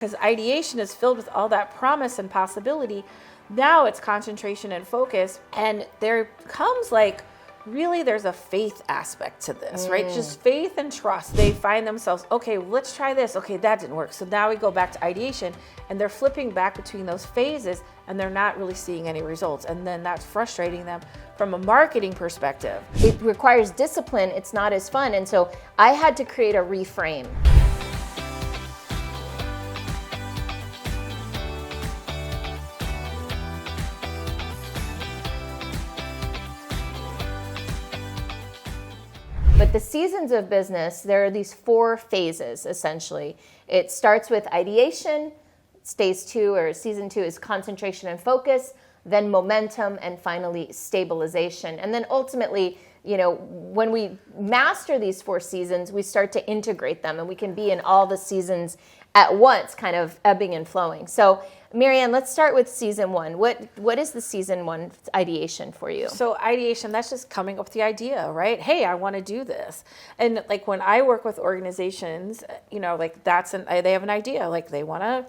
Because ideation is filled with all that promise and possibility. Now it's concentration and focus. And there comes really there's a faith aspect to this, right? Just faith and trust. They find themselves, okay, let's try this. Okay, that didn't work. So now we go back to ideation, and they're flipping back between those phases, and they're not really seeing any results. And then that's frustrating them from a marketing perspective. It requires discipline. It's not as fun. And so I had to create a reframe. But the seasons of business, there are these 4 phases, essentially. It starts with ideation, stage 2 or season 2 is concentration and focus, then momentum, and finally stabilization. And then ultimately, when we master these 4 seasons, we start to integrate them, and we can be in all the seasons at once, kind of ebbing and flowing. So Maryanne, let's start with season 1. What is the season 1 ideation for you? So ideation, that's just coming up with the idea, right? Hey, I want to do this. And when I work with organizations, they have an idea, they want to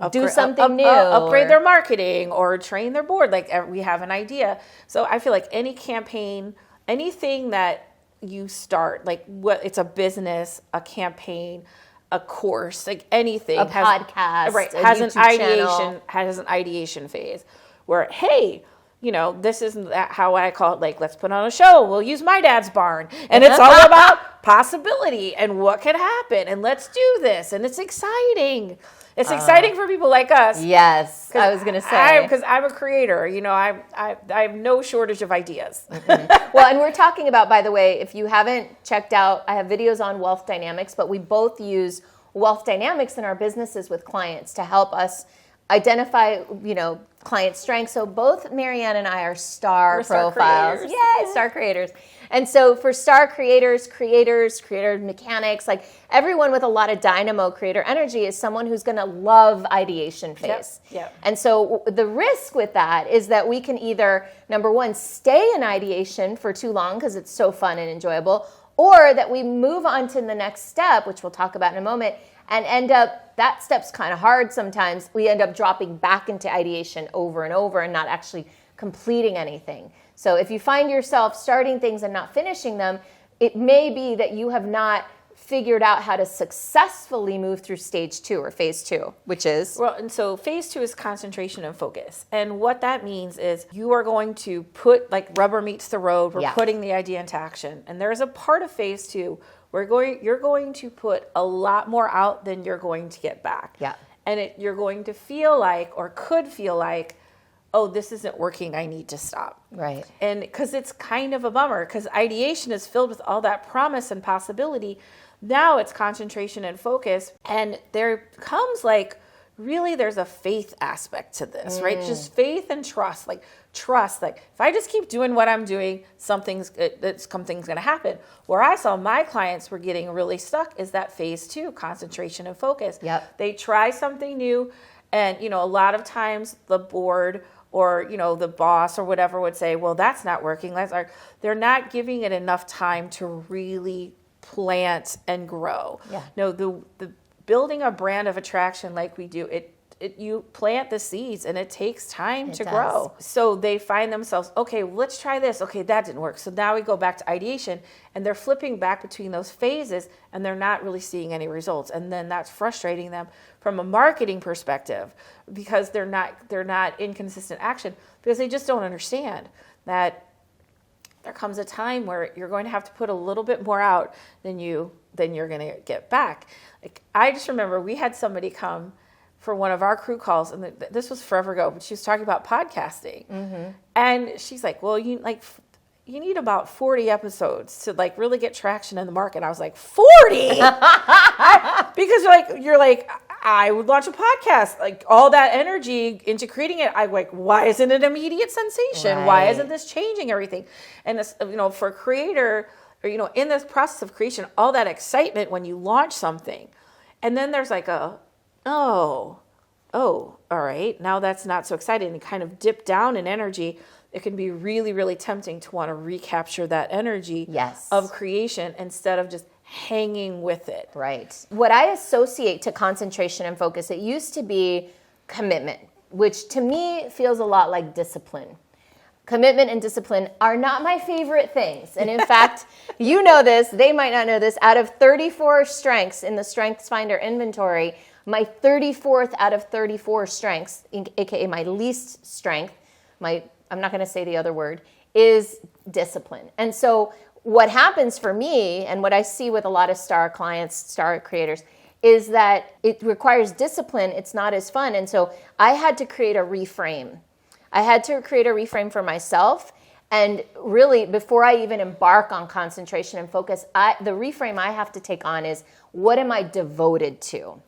do something new, upgrade their marketing or train their board. We have an idea. So I feel like any campaign, anything that you start, it's a business, a campaign, a course, anything, podcast, right, a has YouTube an ideation phase where, hey, this isn't how I call it. Let's put on a show. We'll use my dad's barn, and it's all about possibility and what could happen, and let's do this, and it's exciting. It's exciting for people like us. Yes, I was going to say. Because I'm a creator. I have no shortage of ideas. Well, and we're talking about, by the way, if you haven't checked out, I have videos on wealth dynamics, but we both use wealth dynamics in our businesses with clients to help us identify, client strengths. So both Maryanne and I are star profiles. Yay, star creators. And so for star creator mechanics, everyone with a lot of dynamo creator energy is someone who's going to love ideation phase. Yep. And so the risk with that is that we can either, number one, stay in ideation for too long because it's so fun and enjoyable, or that we move on to the next step, which we'll talk about in a moment, and end up, that step's kind of hard sometimes. We end up dropping back into ideation over and over and not actually completing anything. So if you find yourself starting things and not finishing them, it may be that you have not figured out how to successfully move through stage 2 or phase 2, which is? Well, and so phase 2 is concentration and focus. And what that means is you are going to put, rubber meets the road, we're putting the idea into action. And there's a part of phase 2 where you're going to put a lot more out than you're going to get back. Yeah. And you're going to feel or could feel oh, this isn't working, I need to stop. Right. And because it's kind of a bummer, because ideation is filled with all that promise and possibility. Now it's concentration and focus. And there comes really there's a faith aspect to this, right? Just faith and trust, trust, if I just keep doing what I'm doing, something's going to happen. Where I saw my clients were getting really stuck is that phase 2, concentration and focus. Yep. They try something new, and a lot of times the board or the boss or whatever would say, well, that's not working. They're not giving it enough time to really plant and grow. Yeah. No, the building a brand of attraction like we do, you plant the seeds and it takes time to grow. So they find themselves, okay, let's try this. Okay, that didn't work. So now we go back to ideation, and they're flipping back between those phases, and they're not really seeing any results. And then that's frustrating them from a marketing perspective because they're not in consistent action, because they just don't understand that there comes a time where you're going to have to put a little bit more out than you're going to get back. I just remember we had somebody come for one of our crew calls, and this was forever ago, but she was talking about podcasting. Mm-hmm. And she's like, well, you need about 40 episodes to really get traction in the market. I was like, 40? Because you're like, I would launch a podcast, all that energy into creating it. I'm like, why isn't it an immediate sensation? Right. Why isn't this changing everything? And this, for a creator, or, in this process of creation, all that excitement when you launch something, and then there's oh, all right, now that's not so exciting, and kind of dip down in energy. It can be really, really tempting to want to recapture that energy of creation instead of just hanging with it. Right. What I associate to concentration and focus, it used to be commitment, which to me feels a lot like discipline. Commitment and discipline are not my favorite things. And in fact, you know this, they might not know this, out of 34 strengths in the Strengths Finder inventory, my 34th out of 34 strengths, aka my least strength, I'm not going to say the other word, is discipline. And so what happens for me, and what I see with a lot of star clients, star creators, is that it requires discipline. It's not as fun. And so I had to create a reframe. I had to create a reframe for myself. And really, before I even embark on concentration and focus, the reframe I have to take on is, what am I devoted to?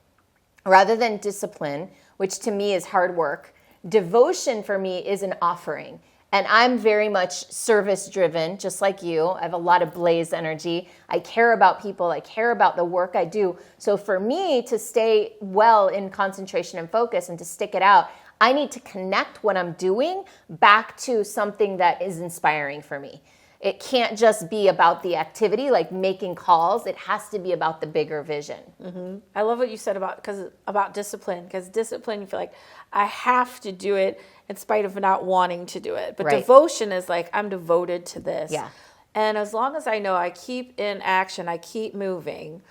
Rather than discipline, which to me is hard work, devotion for me is an offering. And I'm very much service-driven, just like you. I have a lot of blaze energy. I care about people. I care about the work I do. So for me to stay well in concentration and focus and to stick it out, I need to connect what I'm doing back to something that is inspiring for me. It can't just be about the activity, like making calls. It has to be about the bigger vision. Mm-hmm. I love what you said about discipline, because discipline, you feel like I have to do it in spite of not wanting to do it. But right. Devotion is like, I'm devoted to this. Yeah. And as long as I know I keep in action, I keep moving,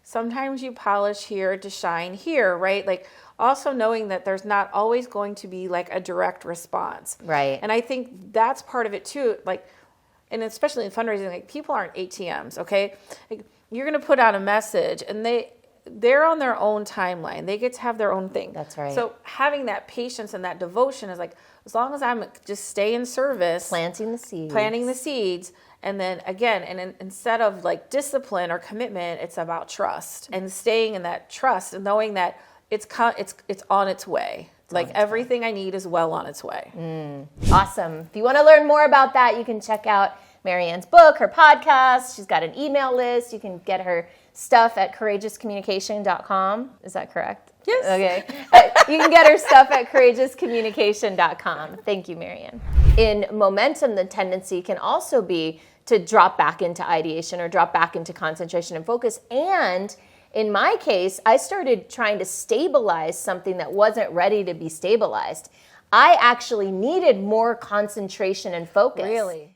sometimes you polish here to shine here, right? Like, also knowing that there's not always going to be like a direct response. Right. And I think that's part of it too. Like, and especially in fundraising, like, people aren't ATMs, okay? Like, you're going to put out a message and they're on their own timeline. They get to have their own thing. That's right. So having that patience and that devotion is like, as long as I'm just stay in service. Planting the seeds. And then again, instead of like discipline or commitment, it's about trust and staying in that trust and knowing that it's on its way. Like, everything I need is well on its way. Awesome. If you want to learn more about that, you can check out Maryanne's book, her podcast. She's got an email list. You can get her stuff at courageouscommunication.com. Is that correct? Yes. Okay. You can get her stuff at courageouscommunication.com. Thank you, Maryanne. In momentum, the tendency can also be to drop back into ideation or drop back into concentration and focus. And in my case, I started trying to stabilize something that wasn't ready to be stabilized. I actually needed more concentration and focus. Really?